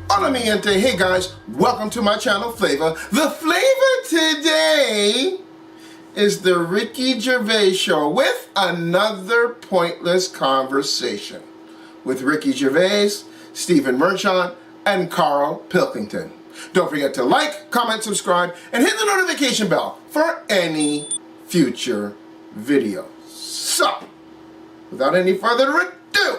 Hola mi gente. Hey guys, welcome to my channel Phlava. The flavor today is the Ricky Gervais show with another pointless conversation with Ricky Gervais, Stephen Merchant, and Karl Pilkington. Don't forget to like, comment, subscribe, and hit the notification bell for any future videos. So, without any further ado,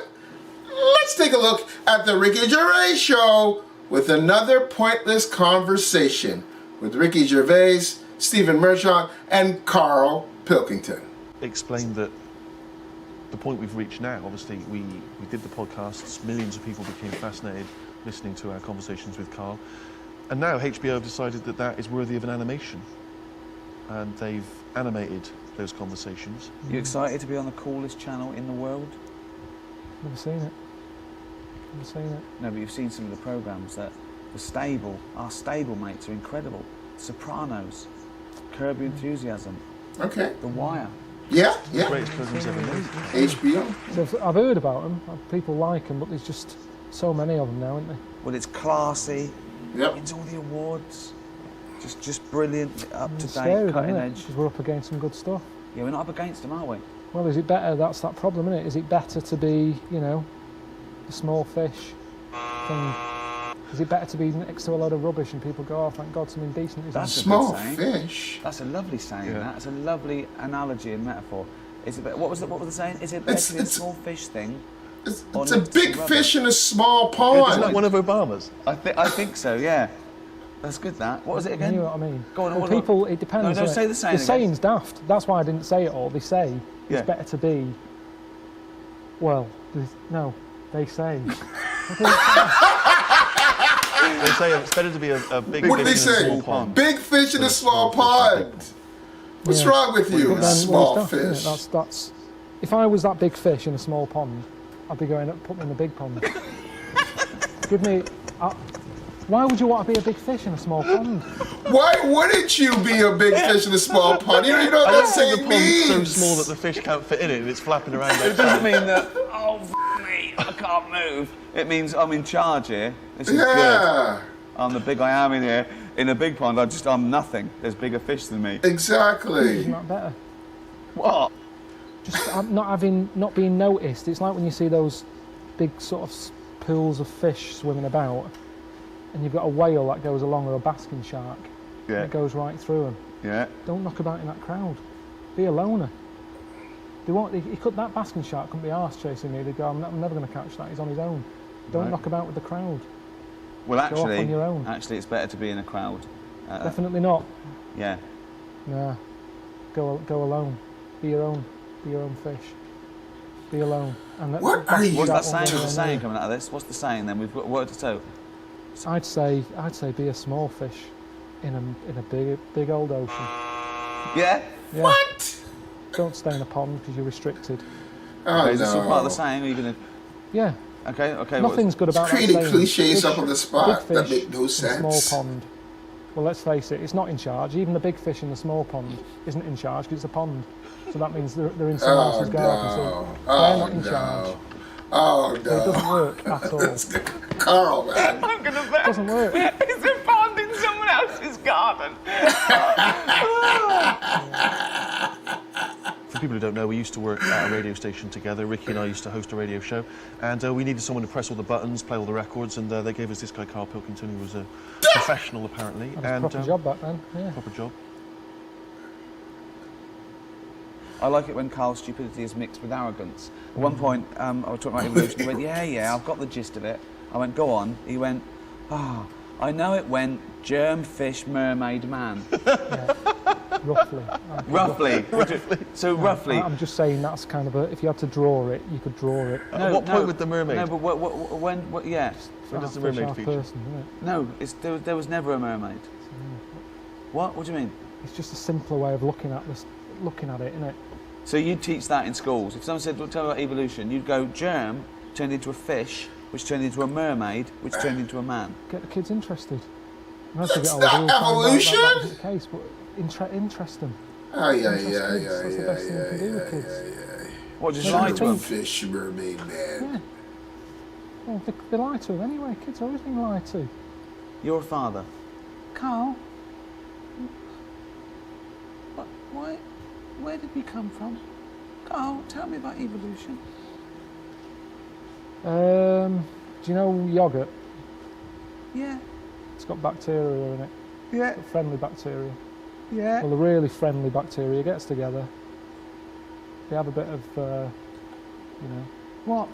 let's take a look at the Ricky Gervais show with another pointless conversation with Ricky Gervais, Stephen Merchant, and Karl Pilkington. Explain that the point we've reached now, obviously we did the podcasts, millions of people became fascinated listening to our conversations with Karl, and now HBO have decided that that is worthy of an animation, and they've animated those conversations. You excited to be on the coolest channel in the world? Never seen it. Never seen it. No, but you've seen some of the programmes that our stable mates are incredible. Sopranos, Curb Your Enthusiasm, Okay. The Wire. Yeah, yeah. Greatest programs ever made. HBO. So I've heard about them. People like them, but there's just so many of them now, aren't there? Well, it's classy. Yep. Wins all the awards. Just brilliant, up to Scary, date, cutting isn't it? edge. Because we're up against some good stuff. Yeah, we're not up against them, are we? Well, is it better? That's that problem, isn't it? Is it better to be, you know, a small fish thing? Is it better to be next to a load of rubbish and people go, oh, thank God, something decent is That's on? a Small good saying. fish. That's a lovely saying. Yeah. That's a lovely analogy and metaphor. Is it? What was the saying? Is it better to be a small fish thing? It's or a next to big rubbish? fish in a small Isn't pond. that one of Obama's? I think so. Yeah. That's good. That. What was it again? You know what I mean? Go on. Well, what about- people, it depends. No, don't doesn't say it? the saying The again. saying's daft. That's why I didn't say it all. They say Yeah. it's better to be. Well, no, they say. They say it's better to be a big What do they fish in a say? small pond. Big fish in a small pond. What's Yeah. wrong with you, But then, small well, it's daft, fish? isn't it? That's. If I was that big fish in a small pond, I'd be going up, put me in the big pond. Give me. Why would you want to be a big fish in a small pond? Why wouldn't you be a big fish in a small pond? You don't even know what I that don't think the saying pond's means. so small that the fish can't fit in it and it's flapping around It outside. doesn't mean that. Oh, me! I can't move. It means I'm in charge here. This is good. Yeah, I'm the big I am in here. In a big pond, I'm nothing. There's bigger fish than me. exactly. Isn't that better? What? Just not being noticed. It's like when you see those big sort of pools of fish swimming about, and you've got a whale that goes along, or a basking shark, and Yeah. it goes right through them. Yeah. Don't knock about in that crowd. Be a loner. They won't. That basking shark couldn't be arsed chasing me. They go, I'm never going to catch that. He's on his own. Don't Right. knock about with the crowd. Well, Go off on actually, your own. it's better to be in a crowd. Definitely not. Yeah. Nah. Go alone. Be your own fish. Be alone. And What are you- What's that shark won't saying? go What's the anywhere saying coming out of this? What's the saying then? We've got worked it out. I'd say be a small fish in a big old ocean. Yeah. Yeah. What? Don't stay in a pond because you're restricted. Oh, Okay, is this all part of the no. saying? Or are you gonna? Yeah. Okay. Nothing's good about that Creating saying. cliches Big up on the big spot that fish make no in a sense. small pond. Well, let's face it, it's not in charge. Even the big fish in the small pond isn't in charge because it's a pond. So that means they're in someone else's garden. So they're not in charge. Oh So it doesn't work at all. It Karl, man. I'm gonna bet. doesn't work. It's a pond in someone else's garden. For people who don't know, we used to work at a radio station together. Ricky and I used to host a radio show, and we needed someone to press all the buttons, play all the records, and they gave us this guy, Karl Pilkington, who was a professional apparently. That was a proper job back then. Yeah. Proper job. I like it when Karl's stupidity is mixed with arrogance. At one point, I was talking about evolution. He went, yeah, I've got the gist of it. I went, go on. He went, I know it went germ, fish, mermaid, man. Yeah. Roughly. Roughly. So roughly. I'm just saying that's kind of if you had to draw it, you could draw it. At what point with the mermaid? No, but when, yeah. When does the Half fish, mermaid half feature? person, isn't it? No, there was never a mermaid. What? What do you mean? It's just a simpler way of looking at it, isn't it? So you'd teach that in schools. If someone said, well, tell me about evolution, you'd go germ turned into a fish, which turned into a mermaid, which turned into a man. Get the kids interested. And as they That's get older, not evolution. That isn't the case, but interest them. Oh, yeah. That's the best thing you can do with kids. What, just lie to them? Fish, mermaid, man. Yeah. Well, they lie to them anyway. Kids are always being lied to. You're a father. Karl, where did we come from? Karl, tell me about evolution. Do you know yogurt? Yeah, It's got bacteria in it. yeah, Friendly bacteria. yeah. Well, the really friendly bacteria gets together. They have a bit of, What?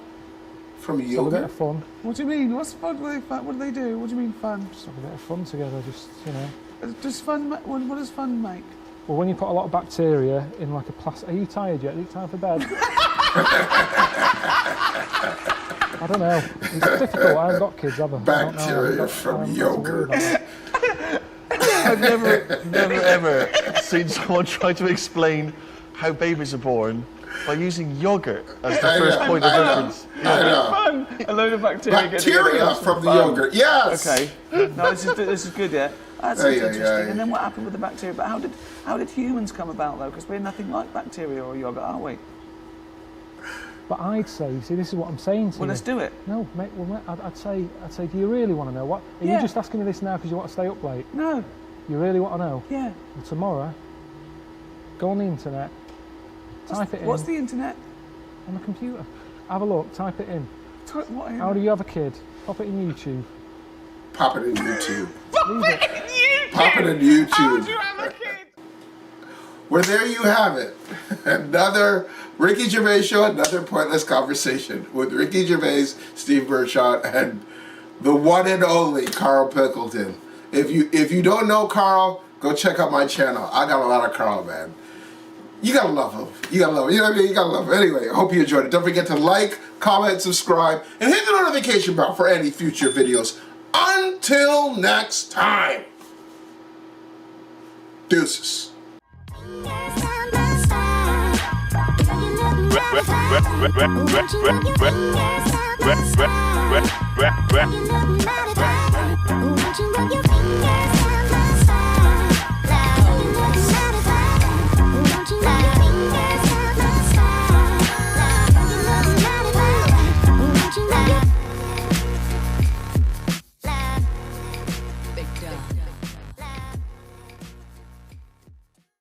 From have a bit yogurt? of fun. What do you mean? What do they do? What do you mean fun? Just have a bit of fun together. Does fun? What does fun make? Well, when you put a lot of bacteria in like a plastic... Are you tired yet? Is it time for bed? I don't know. It's difficult. I haven't got kids, have I? Bacteria from yogurt. I've never ever seen someone try to explain how babies are born by using yogurt as the first point of reference. I know. Fun! A load of bacteria. Bacteria from the yogurt, yes! Okay. No, this is good, yeah. That's interesting. And then what happened with the bacteria? But how did humans come about though? Because we're nothing like bacteria or yogurt, are we? But I'd say, you see, this is what I'm saying to you. Well, let's do it. No, mate. Well, mate, I'd say, do you really want to know? What? Are you just asking me this now because you want to stay up late? No. You really want to know? Yeah. Well, tomorrow, go on the internet, type it in. What's the internet? On the computer. Have a look. Type it in. Type what in? How do you have a kid? Pop it in YouTube. Pop it in YouTube. Leave it. Pop it in YouTube. How do you have a kid? Well, there you have it. Another Ricky Gervais show, another pointless conversation with Ricky Gervais, Steve Burchard, and the one and only Karl Pilkington. If you don't know Karl, go check out my channel. I got a lot of Karl, man. You gotta love him. You gotta love him. You know what I mean? You gotta love him. Anyway, I hope you enjoyed it. Don't forget to like, comment, subscribe, and hit the notification bell for any future videos. Until next time. Deuces. Watching your fingers.